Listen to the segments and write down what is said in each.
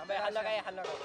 थांबा हल्ला काय हल्ला काय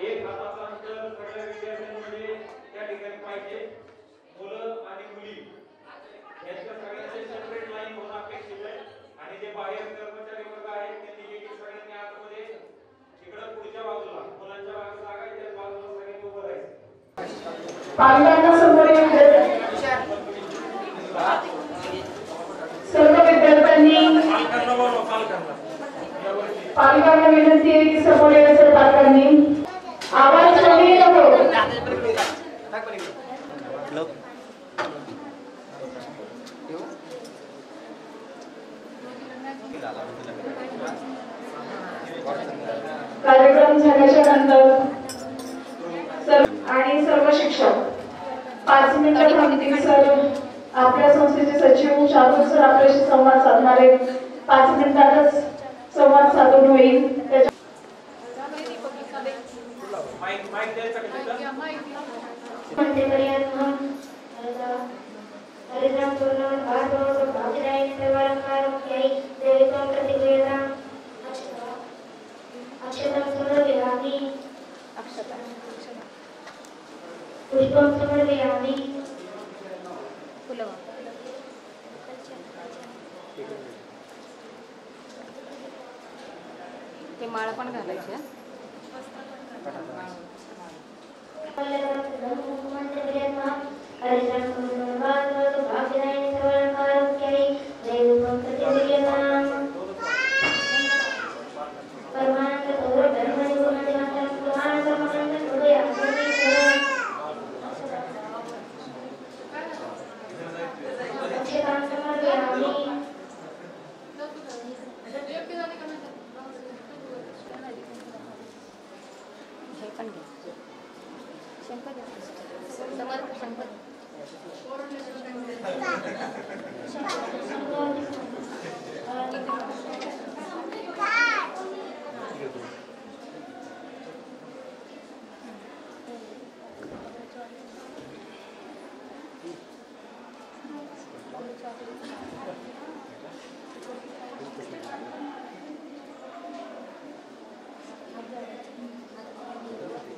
एक हाताचा अंतर सगळ्या विद्यार्थ्यांमध्ये त्या ठिकाणी पाहिजे. मुलं आणि मुली यांच्या सगळ्यांचे सेपरेट लाईन होणं अपेक्षित आहे. आणि जे बाहेर कर्मचारी वर्ग आहेत त्यांनी एक सगळ्यांनी आतमध्ये इकडे पुढच्या बाजूला मुलांच्या बाजूला लागायच्या बाजूला सगळ्यांनी उभं राहायचं. पालकांना समोर सर्व विद्यार्थ्यांनी पालकांना विनंती आहे की समोर यायचं. पालकांनी आवाज कमी नको. कार्यक्रम झाल्याच्या नंतर आणि सर्व शिक्षक 5 मिनिटं थांबतील. सर आपल्या संस्थेचे सचिव शाहरुख सर आपल्याशी संवाद साधणार आहेत. 5 मिनिटातच संवाद साधून होईल. पुष्पम समर्पयामि. ते माळा पण घालायच्या.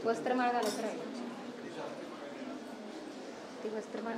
वस्त्रमाळ घालायचं राहील. ती वस्त्रमाळ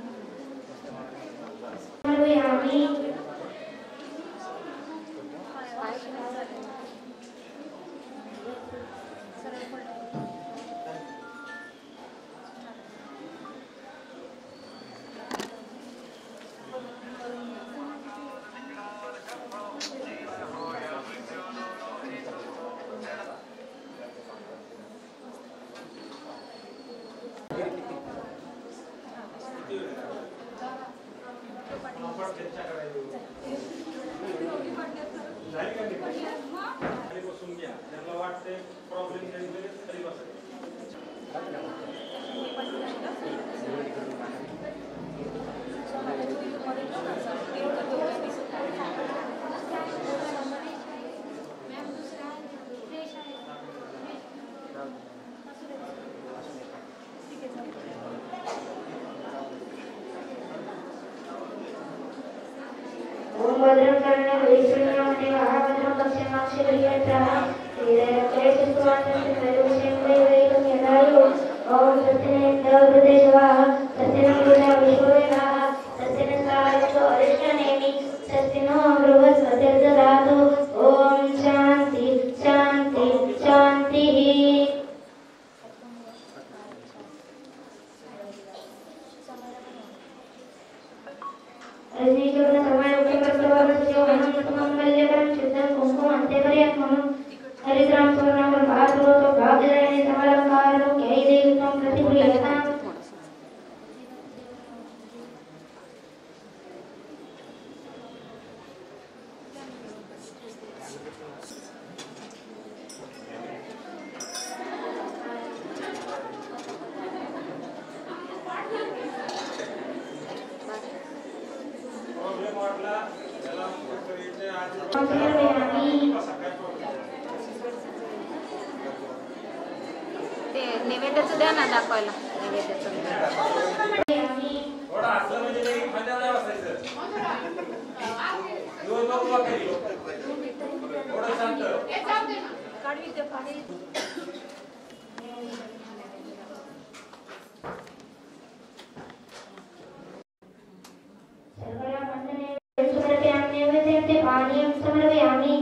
नैवेद्याचं द्या ना दाखवायला. नैवेद्याचं थोडं असलं म्हणजे खांद्यावर बसायचं. थोडं शांत. सर्वदा वन्दने समर्पयाम्येव पानीयं समर्पयामि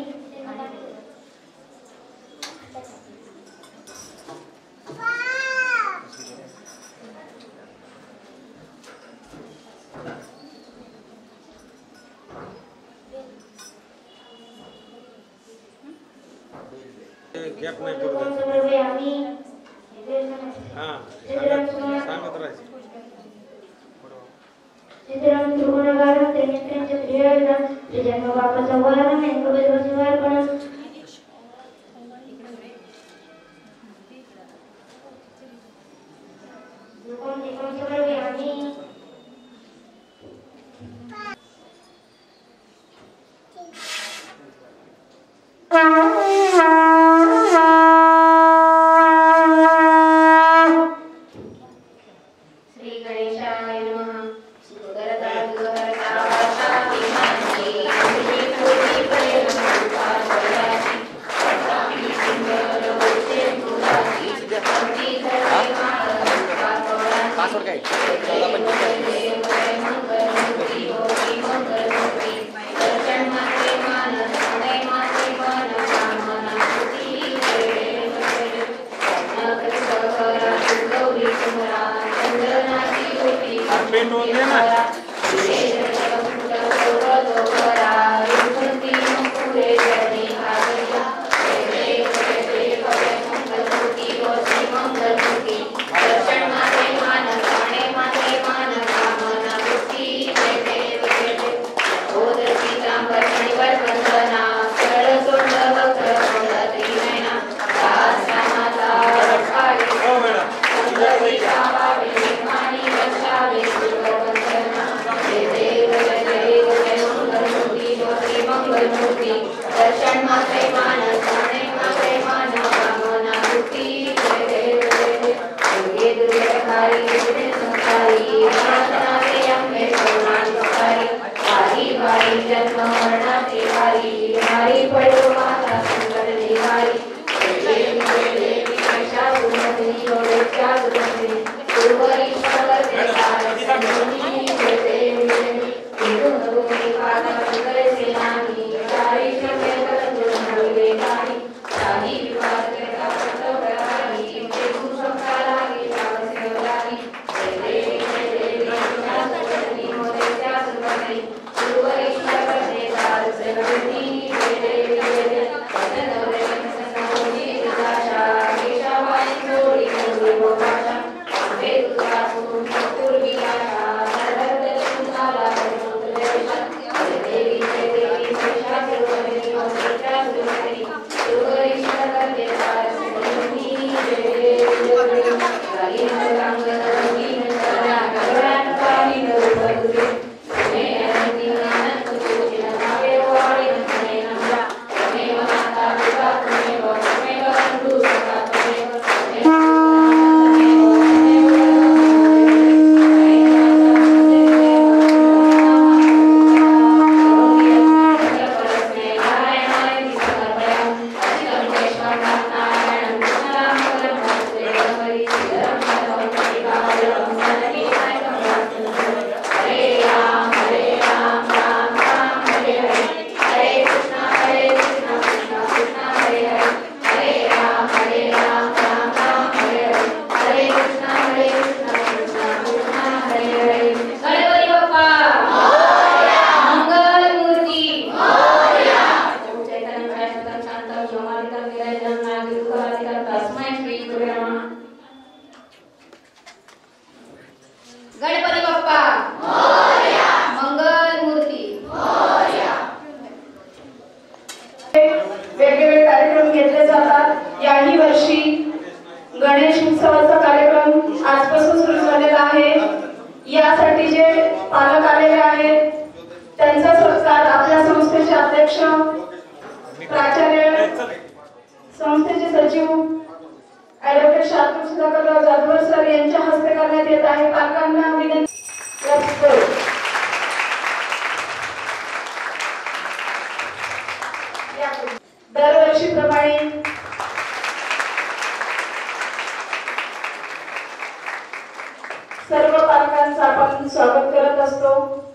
गॅप नाही पडू द्यायचा. समर्पयामि हां सांगत राहायचं. चित्रं त्रिगुणगारं त्रिनेत्रं च त्रियायुधं त्रिजन्मपापसंहारं एकविधवसुवर्पणम् धूपं दीपं समर्पयामि श्री गणेशाय नमः सुदरदा दुहरता वाचा विमानी श्री पूर्वी पर्यंत पार्वती सिंहलो से पुराती अंती धर्मी पासवर्ड काय 14 पेंट होते ना दर्शन मात्रे मान जाने मात्रे मान कामना बुद्धि दुर्गे दुर्गे हरि दुर्गे संसारी नाथनाथे अम्बे सोनारी हरि हरि जन्म मरण तिहारी हरि पड़ो माता संकट निहारी देवी देवी कैसा गुणवती जोड़े क्या गुणवती गुरुवरी सागर देवी देवी गुरुवरी पादा करे सेनानी सारी शक्ति करजुन विवेकानी सारी विवाद के कापतो करानी इनके कुसंका लागी सावसे लागी देवी शास्त्रनी मोरे शास्त्रनी गुरुवरी सागर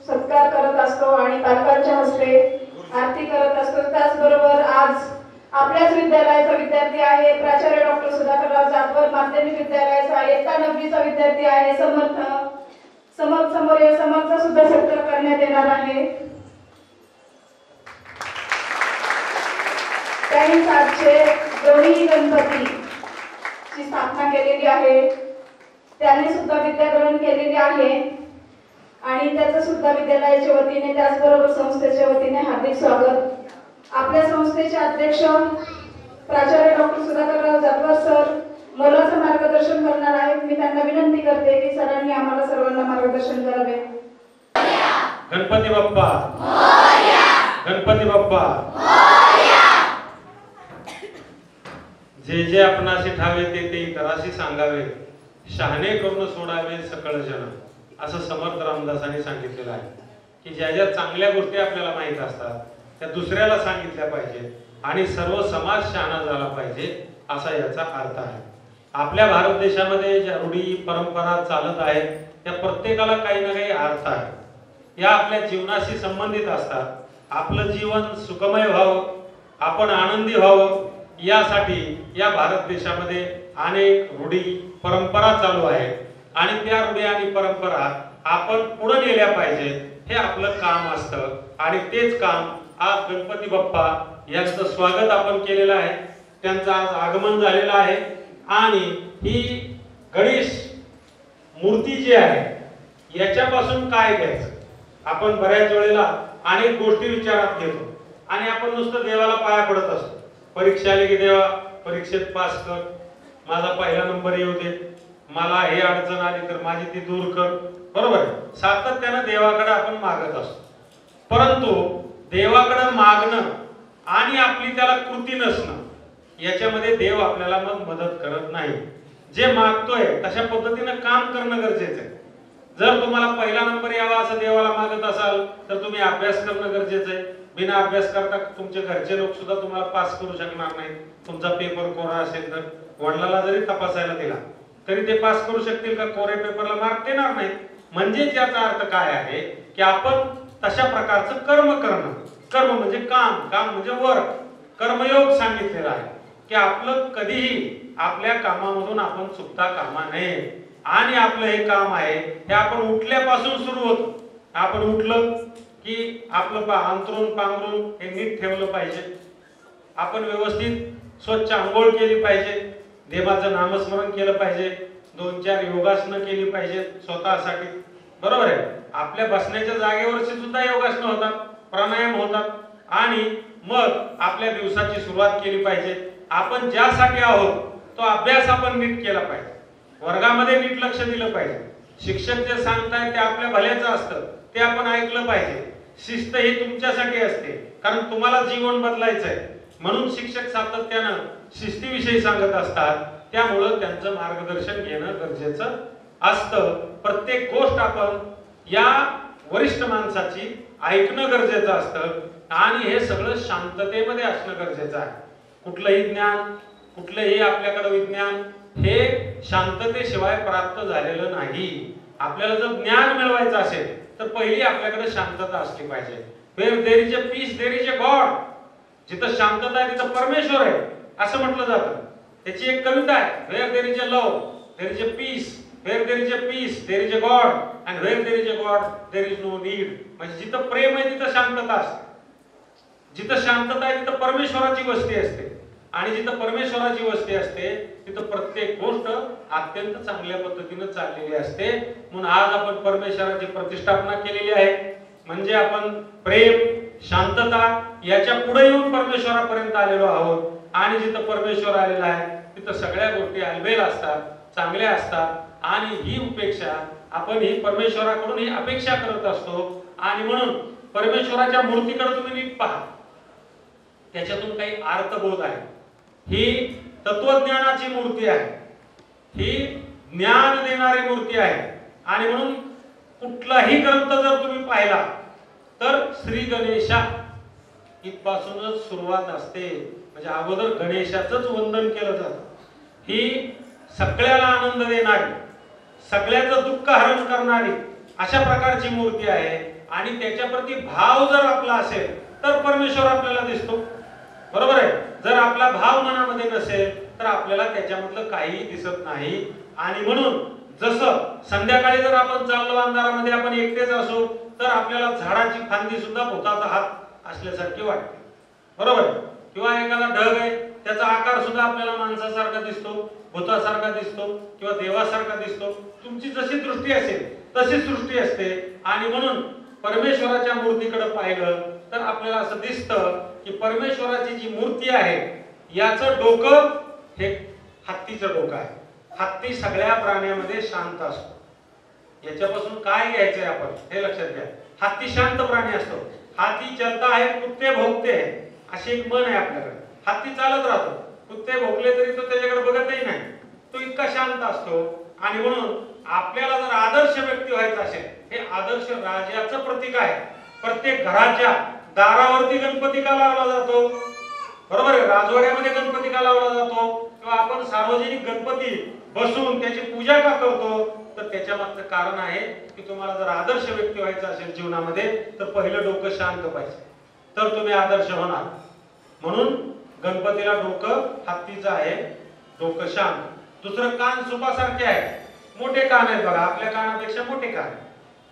सत्कार करत असतो आणि पालकांच्या हस्ते आरती करत असतो. त्याचबरोबर आज आपल्याच विद्यालयाचा विद्यार्थी आहे प्राचार्य डॉक्टर सुधाकरराव जाधवर माध्यमिक विद्यालयाचा इयत्ता 9वीचा विद्यार्थी आहे. समोरचा सुद्धा सत्कार करण्यात येणार आहे. त्यांनी 702 गणपतीची स्थापना केलेली आहे. त्यांनी सुद्धा विद्याग्रहण केलेले आहे आणि त्याचं सुद्धा विद्यालयाच्या वतीने त्याचबरोबर संस्थेच्या वतीने हार्दिक स्वागत. आपल्या संस्थेचे अध्यक्ष प्राचार्य डॉक्टर सुधाकरराव जाधवर सर मोलाचं मार्गदर्शन करणार आहेत. मी त्यांना विनंती करते की सरांनी आम्हाला सर्वांना मार्गदर्शन करावे. गणपती बाप्पा मोरया, गणपती बाप्पा मोरया. जे जे आपणाशी ठावे ते इतराशी सांगावे, शहाणे करून सोडावे सकळ जन, असं समर्थ रामदासांनी सांगितलेलं आहे की ज्या ज्या चांगल्या गोष्टी आपल्याला माहित असतात त्या दुसऱ्याला सांगितल्या पाहिजे आणि सर्व समाज शहाणा झाला पाहिजे, असा याचा अर्थ आहे. आपल्या भारत देशामध्ये ज्या रूढी परंपरा चालत आहेत त्या प्रत्येकाला काही ना काही अर्थ आहे. या आपल्या जीवनाशी संबंधित असतात. आपलं जीवन सुखमय व्हावं, आपण आनंदी व्हावं, यासाठी या भारत देशामध्ये अनेक रूढी परंपरा चालू आहेत आणि त्या रूढी आणि परंपरा आपण पुढे नेल्या पाहिजे, हे आपलं काम असतं. आणि तेच काम आज गणपती बाप्पा यांचं स्वागत आपण केलेलं आहे. त्यांचं आज आगमन झालेलं आहे आणि ही गणेश मूर्ती जी आहे याच्यापासून काय घ्यायचं, आपण बऱ्याच वेळेला अनेक गोष्टी विचारात घेतो आणि आपण नुसतं देवाला पाया पडत असतो. परीक्षा आली की देवा परीक्षेत पास कर, माझा पहिला नंबर येऊ दे, मला हे अडचण आली तर माझी ती दूर कर, बरोबर. सातत्यानं देवाकडे आपण मागत असतो. परंतु देवाकडे मागणं आणि आपली त्याला कृती नसणं याच्यामध्ये देव आपल्याला मग मदत करत नाही. जे मागतोय तशा पद्धतीनं काम करणं गरजेचं आहे. जर तुम्हाला पहिला नंबर यावा असं देवाला मागत असाल तर तुम्ही अभ्यास करणं गरजेचं आहे. बिना अभ्यास करता तुमचे घरचे लोक सुद्धा तुम्हाला पास करू शकणार नाही. तुमचा पेपर कोरा असेल तर वडिलाला जरी तपासायला दिला तरी ते पास करू शकतील का? कोरे पेपरला मार्क देणार नाही. म्हणजे याचा अर्थ काय आहे की आपण तशा प्रकारचं कर्म करणं. कर्म म्हणजे काम, काम म्हणजे वर्क, कर्मयोग सांगितलेला आहे की आपलं कधीही आपल्या कामामधून आपण चुकता कामा नये. आणि आपलं हे काम आहे हे आपण उठल्यापासून सुरू होतं. आपण उठलं की आपलं अंथरूण पांघरून हे नीट ठेवलं पाहिजे. आपण व्यवस्थित स्वच्छ आंघोळ केली पाहिजे, देवाचं नामस्मरण केलं पाहिजे, 2-4 योगासनं केली पाहिजे स्वतःसाठी, बरोबर आहे. आपल्या बसण्याच्या जागेवरची सुद्धा योगासनं होतात, प्राणायाम होतात आणि मग आपल्या दिवसाची सुरुवात केली पाहिजे. आपण ज्यासाठी आहोत तो अभ्यास आपण नीट केला पाहिजे, वर्गामध्ये नीट लक्ष दिलं पाहिजे. शिक्षक जे सांगतायत ते आपल्या भल्याचं असतं, ते आपण ऐकलं पाहिजे. शिस्त ही तुमच्यासाठी असते कारण तुम्हाला जीवन बदलायचं आहे. म्हणून शिक्षक सातत्यानं शिस्तीविषयी सांगत असतात. त्यामुळं त्यांचं मार्गदर्शन घेणं गरजेचं असतं. प्रत्येक गोष्ट आपण या वरिष्ठ माणसाची ऐकणं गरजेचं असतं आणि हे सगळं शांततेमध्ये असणं गरजेचं आहे. कुठलंही ज्ञान, कुठलंही आपल्याकडे विज्ञान हे शांततेशिवाय प्राप्त झालेलं नाही. आपल्याला जर ज्ञान मिळवायचं असेल तर पहिली आपल्याकडे शांतता असली पाहिजे. Where there is a peace, there is a God. जिथं शांतता आहे तिथं परमेश्वर आहे असं म्हटलं जातं. त्याची एक कविता आहे, Where there is a love, there is a peace. Where there is a peace, there is a God. And where there is a God, there is no need. म्हणजे जिथं प्रेम आहे तिथं शांतता असते. जिथं शांतता आहे तिथं परमेश्वराची वस्ती असते आणि जिथं परमेश्वराची वस्ती असते तिथं प्रत्येक गोष्ट अत्यंत चांगल्या पद्धतीने चाललेली असते. म्हणून आज आपण परमेश्वराची प्रतिष्ठापना केलेली आहे. म्हणजे आपण प्रेम, शांतता याच्या पुढे येऊन परमेश्वरापर्यंत आलेलो आहोत. आणि जिथं परमेश्वर आलेला आहे तिथं सगळ्या गोष्टी अलबेल असतात, चांगल्या असतात. आणि ही उपेक्षा आपण ही परमेश्वराकडून ही अपेक्षा करत असतो. आणि म्हणून परमेश्वराच्या मूर्तीकडे तुम्ही नीट पहा, त्याच्यातून काही अर्थबोध आहे. ही तत्वज्ञानाची मूर्ती आहे, ही ज्ञान देणारी मूर्ती आहे. आणि म्हणून कुठलाही ग्रंथ जर तुम्ही पाहिला तर श्री गणेशा इथपासूनच सुरुवात असते. म्हणजे अगोदर गणेशाचंच वंदन केलं जातं. ही सगळ्याला आनंद देणारी, सगळ्याचं दुःख हरण करणारी, अशा प्रकारची मूर्ती आहे आणि त्याच्याप्रती भाव जर आपला असेल तर परमेश्वर आपल्याला दिसतो, बरोबर आहे. जर आपला भाव मनामध्ये नसेल तर आपल्याला त्याच्यामधलं काही दिसत नाही. आणि म्हणून जसं संध्याकाळी जर आपण चाललो अंधारामध्ये, आपण एकटेच असो, तर आपल्याला झाडाची फांदी सुद्धा भुताचा हात असल्यासारखी वाटते, बरोबर. किंवा एखादा ढग आहे, त्याचा आकार सुद्धा आपल्याला माणसासारखा दिसतो, भूतासारखा दिसतो किंवा देवासारखा दिसतो. तुमची जशी दृष्टी असेल तशीच सृष्टी असते. आणि म्हणून परमेश्वराच्या मूर्तीकडे पाहिलं तर आपल्याला असं दिसतं की परमेश्वराची जी मूर्ती आहे याचं डोकं हे हत्तीचं डोकं आहे. हत्ती सगळ्या प्राण्यामध्ये शांत असतो. याच्यापासून काय घ्यायचंय आपण हे लक्षात घ्या. हत्ती शांत प्राणी असतो. हाथी चलता है कुत्ते भोगते हैं अशी एक म्हण आहे आपल्याकडे. हत्ती चालत राहतो, कुत्ते भोगले तरी तो त्याच्याकडे बघतही नाही, तो इतका शांत असतो. आणि म्हणून आपल्याला जर आदर्श व्यक्ती व्हायचं असेल, हे आदर्श राजाचं प्रतीक आहे. प्रत्येक घराच्या दारावरती गणपती का लावला जातो, बरोबर आहे. राजवाड्यामध्ये गणपती का लावला जातो किंवा आपण सार्वजनिक गणपती बसून त्याची पूजा का करतो, तर त्याच्या मागचं कारण आहे की तुम्हाला जर आदर्श व्यक्ती व्हायचं असेल जीवनामध्ये तर पहिलं डोकं शांत पाहिजे, तर तुम्ही आदर्श होणार. म्हणून गणपतीला डोकं हत्तीचं आहे, डोकं शांत. दुसरं कान सुपासारखे आहे, मोठे कान आहेत बघा, आपल्या कानापेक्षा मोठे कान.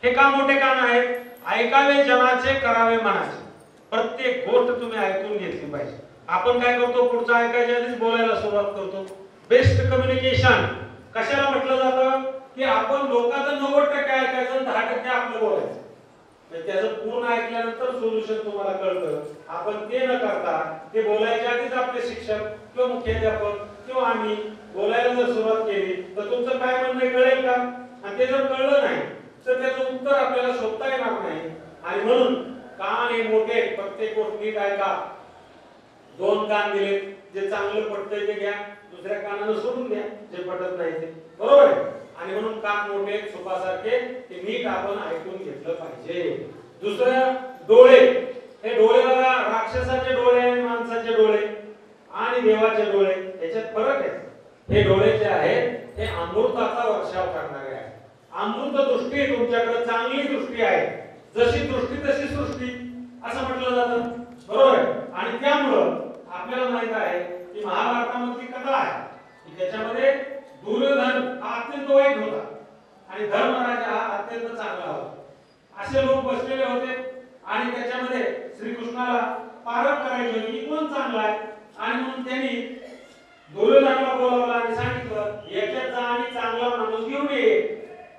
हे का मोठे कान आहेत? ऐकावे जनाचे करावे मनाचे. प्रत्येक गोष्ट तुम्ही ऐकून घेतली पाहिजे. आपण काय करतो, पुढचं ऐकायच्या आधीच बोलायला सुरुवात करतो. बेस्ट कम्युनिकेशन कशाला म्हटलं जातं की आपण लोकांचं 90% ऐकायचं, 10% आपलं बोलायचं. त्याचं पूर्ण ऐकल्यानंतर सोल्युशन तुम्हाला कळतं. आपण ते न करता ते बोलायच्या आधीच आपले शिक्षक किंवा मुख्याध्यापक किंवा आम्ही बोलायला जर सुरुवात केली तर तुमचं काय म्हणणं कळेल का? आणि ते जर कळलं नाही तर त्याचं उत्तर आपल्याला शोधता येणार नाही. आणि म्हणून कान हे मोठे, प्रत्येक गोष्ट नीट ऐका. 2 कान दिले, जे चांगलं पडतंय ते घ्या, दुसऱ्या कानानं सोडून द्या जे पटत नाही ते, बरोबर आहे. आणि म्हणून कान मोठे सुपासारखे, ते नीट आपण ऐकून घेतलं पाहिजे. दुसरं डोळे. हे डोळे बघा, राक्षसाचे डोळे आणि माणसाचे डोळे आणि देवाचे डोळे याच्यात फरक आहे. हे डोळे जे आहेत हे अमृताचा वर्षाव करणारे आहेत. अमृत दृष्टी तुमच्याकडे चांगली दृष्टी आहे. जशी दृष्टी तशी सृष्टी असं म्हटलं जातं, बरोबर आहे. आणि त्यामुळं आपल्याला माहित आहे की महाभारतामधली कथा आहे की त्याच्यामध्ये दुर्योधन हा अत्यंत वाईट होता आणि धर्मराज हा अत्यंत चांगला होता. असे लोक बसलेले होते आणि त्याच्यामध्ये श्रीकृष्णाला पारख करायची होती की कोण चांगला आहे. आणि म्हणून त्यांनी दुर्योधनाला बोलावलं आणि सांगितलं याच्यात जा आणि चांगला माणूस घेऊन ये.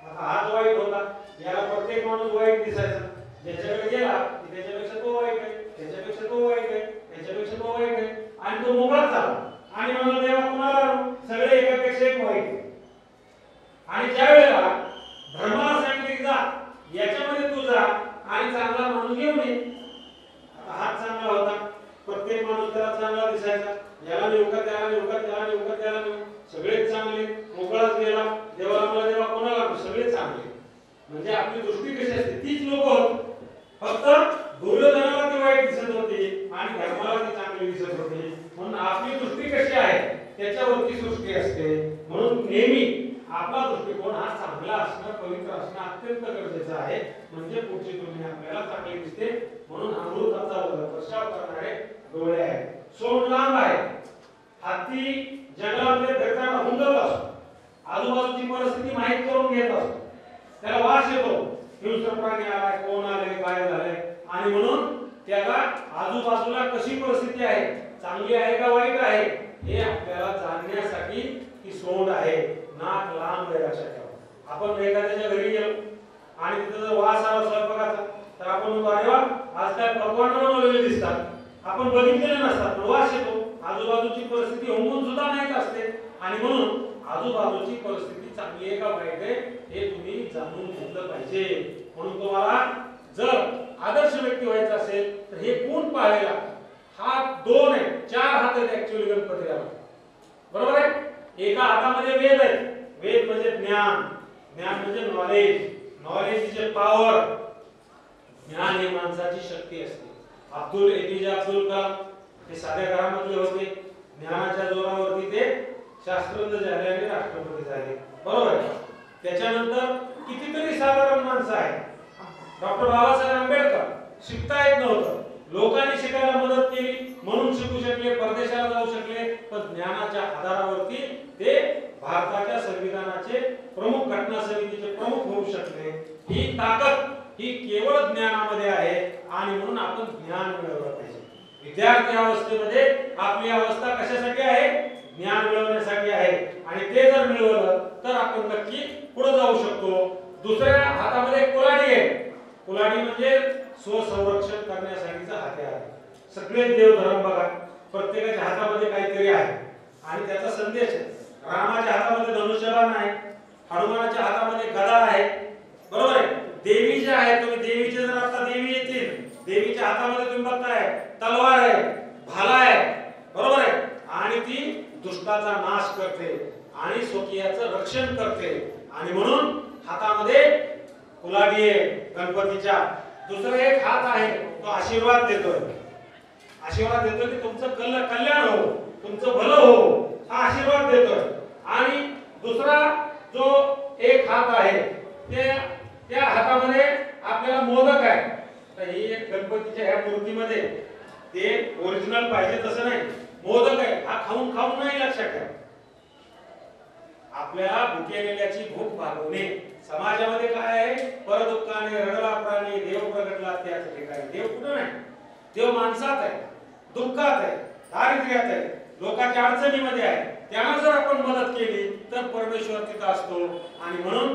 आता हाच वाईट होता, याला प्रत्येक माणूस वाईट दिसायचा. ज्याच्याकडे गेला की त्याच्यापेक्षा तो वाईट आहे, त्याच्यापेक्षा तो वाईट आहे, त्याच्यापेक्षा तो वाईट आहे. आणि तो मोकळा झाला आणि म्हणला देवा कुणाला सगळे एकापेक्षा एक वाईट. आणि ज्या वेळेला धर्माला सांगितले की जा याच्यामध्ये तू जा आणि चांगला माणूस घेऊन ये. आता हाच चांगला होता, प्रत्येक माणूस त्याला चांगला दिसायचा. याला नेवका त्याला नेवका त्याला नेवका त्याला नेवका, सगळेच चांगले. मोकळाच गेला, देवाला मला देवा कोणाला, सगळे चांगले. म्हणजे आपली दृष्टी कशी असते तीच लोक होत. फक्त दुर्योधनाला ती वाईट दिसत होती आणि धर्माला ती चांगली दिसत होती. म्हणून आपली दृष्टी कशी आहे त्याच्यावरती सृष्टी असते. म्हणून नेहमी आपला दृष्टिकोन हा चांगला असणं, पवित्र असणं अत्यंत गरजेचं आहे. म्हणजे पुढची दुनिया आपल्याला चांगली दिसते. म्हणून अमृताचा वर्षाव करणारे डोळे आहेत. सोंड लांब आहे. हत्ती जंगलामध्ये फिरताना हुंदत असतो, आजूबाजूची परिस्थिती माहीत करून घेत असतो. त्याला वास येतो, हिंस्र प्राणी आलाय, कोण आले, काय झालंय. आणि म्हणून त्याला आजूबाजूला कशी परिस्थिती आहे, चांगली आहे का वाईट आहे, हे आपल्याला जाणण्यासाठी ती सोंड आहे. नाक लांब आहे, लक्षात ठेवा. आपण एखाद्याच्या घरी गेलो आणि तिथे जर वास आला स्वयंपाकाचा तर आपण म्हणतो अरे वा आज काय पकवान बनवलेले दिसतात. आपण बघितलेले नसतात पण वास येतो. आजूबाजूची परिस्थिती होऊन सुद्धा माहित असते. आणि म्हणून आजूबाजूची परिस्थिती चांगली आहे का वाईट आहे हे तुम्ही जाणून घेतलं पाहिजे. म्हणून तुम्हाला जर आदर्श व्यक्ती व्हायचं असेल तर हे गुण पाहायला. हात 2 आहे, 4 हात आहेत ऍक्च्युअली गणपतीला, बरोबर आहे. एका हातामध्ये वेद आहे. वेद म्हणजे ज्ञान, ज्ञान म्हणजे नॉलेज, नॉलेज इज पॉवर. ज्ञान ही माणसाची शक्ती असते. एपीजे अब्दुल कलाम हे साध्या घरामधले होते. ज्ञानाच्या जोरावरती ते शास्त्रज्ञ झाले आणि राष्ट्रपती झाले, बरोबर आहे. त्याच्यानंतर कितीतरी साधारण माणसं आहेत. डॉक्टर बाबासाहेब आंबेडकर शिकता येत नव्हतं, लोकांनी शिकायला मदत केली म्हणून शिकू शकले, परदेशाला जाऊ शकले. पण ज्ञानाच्या आधारावरती ते भारताच्या संविधानाचे प्रमुख, घटना समितीचे प्रमुख होऊ शकले. ही ताकद ही केवळ ज्ञानामध्ये आहे आणि म्हणून आपण ज्ञान मिळवलं पाहिजे. विद्यार्थी अवस्थेमध्ये आपली अवस्था कशासाठी आहे? ज्ञान मिळवण्यासाठी आहे. आणि ते जर मिळवलं तर आपण नक्की पुढे जाऊ शकतो. दुसऱ्या हातामध्ये कुऱ्हाडी आहे. कुऱ्हाडी म्हणजे स्वसंरक्षण करण्यासाठीचा हत्यार आहे. सगळे देवधर्म बघा, प्रत्येकाच्या हातामध्ये काहीतरी आहे आणि त्याचा संदेश आहे. रामाच्या हातामध्ये धनुष्यबाण आहे, हनुमानाच्या हातामध्ये गदा आहे, बरोबर आहे. देवी जे आहे, तुम्ही देवीचे जर आता देवी येतील, देवीच्या हातामध्ये तुम्ही बघताय तलवार आहे, भाला आहे, बरोबर आहे. आणि ती दुष्टाचा नाश करते आणि स्वकीयाचं रक्षण करते. आणि म्हणून हातामध्ये कुऱ्हाडी आहे गणपतीच्या. दुसरा एक हात आहे, तो आशीर्वाद देतोय. आशीर्वाद देतोय की तुमचं कल्याण हो, तुमचं भलं हो, हा आशीर्वाद देतोय. आणि दुसरा जो एक हात आहे त्या हातामध्ये आपल्याला मोदक आहे. तर ही एक गणपतीच्या ह्या मूर्तीमध्ये ते ओरिजिनल पाहिजे तसं नाही, मोदक आहे. हा खाऊन खाऊन नाही, लक्षात ठेवा. आपल्याला भुकेलेल्याची भूक भागवणे. समाजामध्ये काय आहे? परदुःखाने रडला प्राणी देव प्रगटला त्याच ठिकाणी. देव कुठं नाही, देव माणसात आहे, दुःखात आहे, दारिद्र्यात आहे, लोकांच्या अडचणीमध्ये आहे. त्यांना जर आपण मदत केली तर परमेश्वर तिथं असतो. आणि म्हणून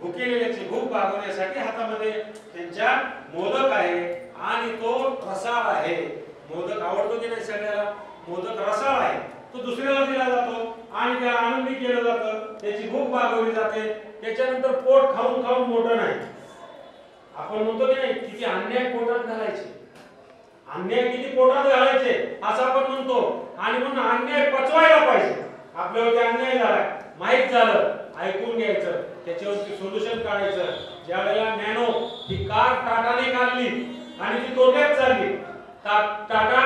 भुकेलेल्याची भूक भागवण्यासाठी हातामध्ये त्यांच्या मोदक आहे आणि तो रसाळ आहे. मोदक आवडतो की नाही सगळ्याला? मोदक रसाळ आहे, तो दुसऱ्याला दिला जातो आणि त्याला आनंदी केलं जातं, त्याची भूक भागवली जाते. त्याच्यानंतर पोट खाऊन खाऊन मोठं नाही. आपण म्हणतो की नाही, किती अन्याय पोटात घालायचे, अन्याय किती पोटात घालायचे असं आपण म्हणतो. आणि म्हणून अन्याय पचवायला पाहिजे. आपल्यावरती अन्याय झालाय, माहित झालं, ऐकून घ्यायचं, त्याच्यावरती सोल्युशन काढायचं. ज्या वेळेला नॅनो ही कार टाटाने काढली आणि ती तोट्यात चालली, टाटा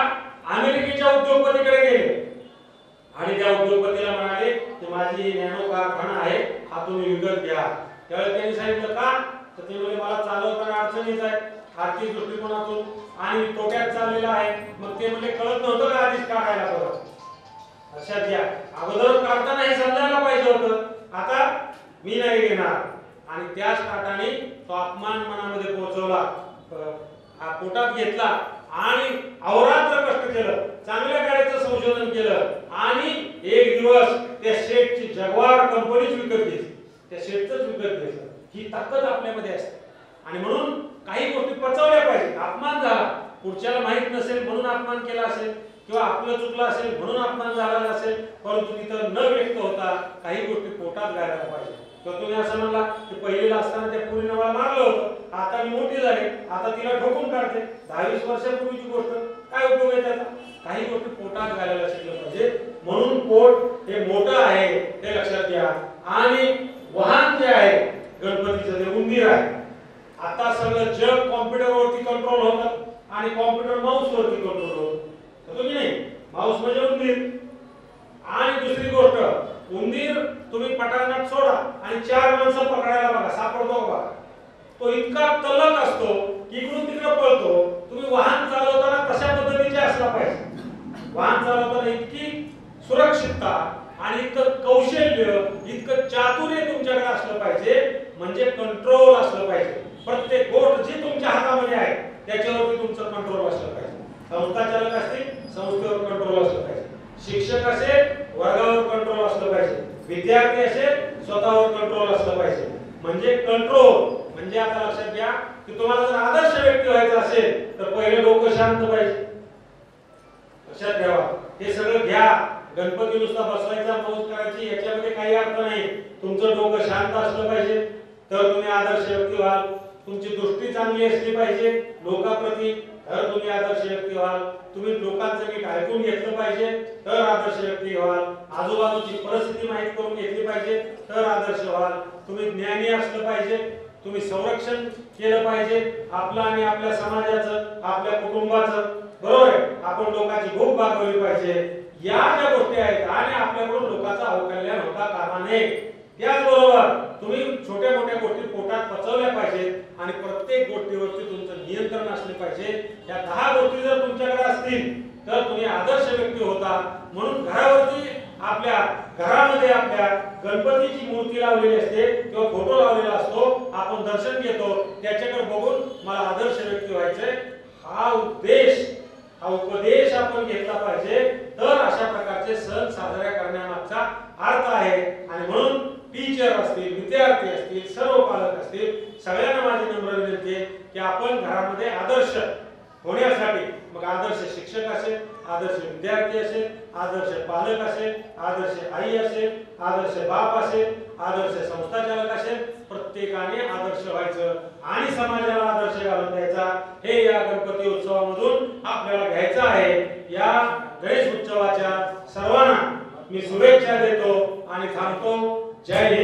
अमेरिकेच्या उद्योगपतीकडे गेले आणि त्या उद्योगपतीला म्हणाले की माझी नॅनो कारखाना आहे, हा तुम्ही विकत घ्या. त्यावेळेस त्यांनी सांगितलं का? तर ते म्हणजे मला चालवताना अडचणीच आहे आर्थिक दृष्टिकोनातून आणि तोट्यात चाललेला आहे. मग ते म्हणजे कळत नव्हतं का आधीच काढायला? बरं, लक्षात घ्या, अगोदर काढताना हे समजायला पाहिजे होतं. आता मी नाही घेणार. आणि त्याच टाटाने तो अपमान मनामध्ये पोहोचवला, पोटात घेतला आणि अहोरात्र कष्ट केलं, चांगल्या गाडीचं संशोधन केलं आणि एक दिवस त्या शेठची जगवार कंपनीच विकत घेतली, त्या शेठच विकत घेतलं. ही ताकद आपल्यामध्ये असते. आणि म्हणून काही गोष्टी पचवल्या पाहिजे. अपमान झाला, पुढच्याला माहित नसेल म्हणून अपमान केला असेल किंवा आपलं चुकलं असेल म्हणून अपमान झाला असेल, परंतु तिथं न व्यक्त होता काही गोष्टी पोटात घालायला पाहिजे. तर तुम्ही असं म्हणला की पहिलीला असताना त्या पुरीने मला मारलं होतं, आता मी मोठी झाले, आता तिला ठोकून काढते. 10-20 वर्षापूर्वीची गोष्ट, काय उपयोग आहे त्याचा? काही गोष्टी पोटात घालायला शिकलं पाहिजे. म्हणून पोट हे मोठं आहे हे लक्षात घ्या. आणि वाहन जे आहे गणपतीचं ते उंदीर आहे. आता सगळं जग कॉम्प्युटरवरती कंट्रोल होतं आणि कॉम्प्युटर माऊस वरती कंट्रोल होतं, तुम्ही नाही, माऊस म्हणजे उंदीर. आणि दुसरी गोष्ट, उंदीर तुम्ही पटांगणात सोडा आणि 4 माणसं पकडायला बघा, सापडतो बघा. तो इतका तल्लख असतो की इकडून तिकडे पळतो. तुम्ही वाहन चालवताना तशा पद्धतीचे असला पाहिजे. वाहन चालवताना इतकी सुरक्षितता आणि इतकं कौशल्य, इतकं चातुर्य तुमच्याकडे असलं पाहिजे, म्हणजे कंट्रोल असलं पाहिजे. प्रत्येक गोष्ट जी तुमच्या हातामध्ये आहे त्याच्यावरती तुमचं कंट्रोल असलं पाहिजे. संस्थाचालक असतील, संस्थेवर कंट्रोल असलं पाहिजे. शिक्षक असेल, वर्गावर कंट्रोल असलं पाहिजे. विद्यार्थी असेल, स्वतःवर कंट्रोल असलं पाहिजे. म्हणजे कंट्रोल म्हणजे आता लक्षात घ्या की तुम्हाला जर आदर्श व्यक्ती व्हायचं असेल तर पहिले डोकं शांत पाहिजे. लक्षात ठेवा, हे सगळं घ्या. गणपती नुसता बसवायचा, मौज करायची याच्यामध्ये काही अर्थ नाही. तुमचं डोकं शांत असलं पाहिजे तर तुम्ही आदर्श व्यक्ती व्हाल. तुमची दृष्टी चांगली असली पाहिजे लोकांप्रती तर तुम्ही आदर्श व्यक्ती व्हाल. तुम्ही लोकांचं नीट ऐकून घेतलं पाहिजे तर आदर्श व्यक्ती व्हाल. आजूबाजूची परिस्थिती माहित करून घेतली पाहिजे तर आदर्श व्हाल. तुम्ही ज्ञानी असलं पाहिजे. तुम्ही संरक्षण केलं पाहिजे आपलं आणि आपल्या समाजाचं, आपल्या कुटुंबाचं, बरोबर आहे. आपण लोकांची भूक भागवली पाहिजे. या ज्या गोष्टी आहेत आणि आपल्याकडून लोकांचा अवकल्याण होता कामा नये. त्याचबरोबर तुम्ही छोट्या मोठ्या गोष्टी पोटात पचवल्या पाहिजेत आणि प्रत्येक गोष्टीवरती तुमचं नियंत्रण असले पाहिजे. या 10 गोष्टी जर तुमच्याकडे असतील तर तुम्ही आदर्श व्यक्ती होता. म्हणून घरावरती आपल्या घरामध्ये आपल्या गणपतीची मूर्ती लावलेली असते किंवा फोटो लावलेला असतो. आपण दर्शन घेतो, त्याच्याकडे बघून मला आदर्श व्यक्ती व्हायचंय हा उपदेश आपण घेतला पाहिजे. तर अशा प्रकारचे सण साजरा करण्यामागचा अर्थ आहे. आणि म्हणून टीचर असतील, विद्यार्थी असतील, सर्व पालक असतील, सगळ्यांना माझी नम्र विनंती आहे की आपण घरामध्ये आदर्श होण्यासाठी मग आदर्श शिक्षक असेल, आदर्श विद्यार्थी असेल, आदर्श पालक असेल, आदर्श आई असेल, आदर्श बाप असेल, आदर्श संस्थाचालक असेल, प्रत्येकाने आदर्श व्हायचं आणि समाजाला आदर्श घालून द्यायचा. हे या गणपती उत्सवामधून आपल्याला घ्यायचं आहे. या गणेश उत्सवाच्या सर्वांना मी शुभेच्छा देतो आणि थांबतो. जय हिंद.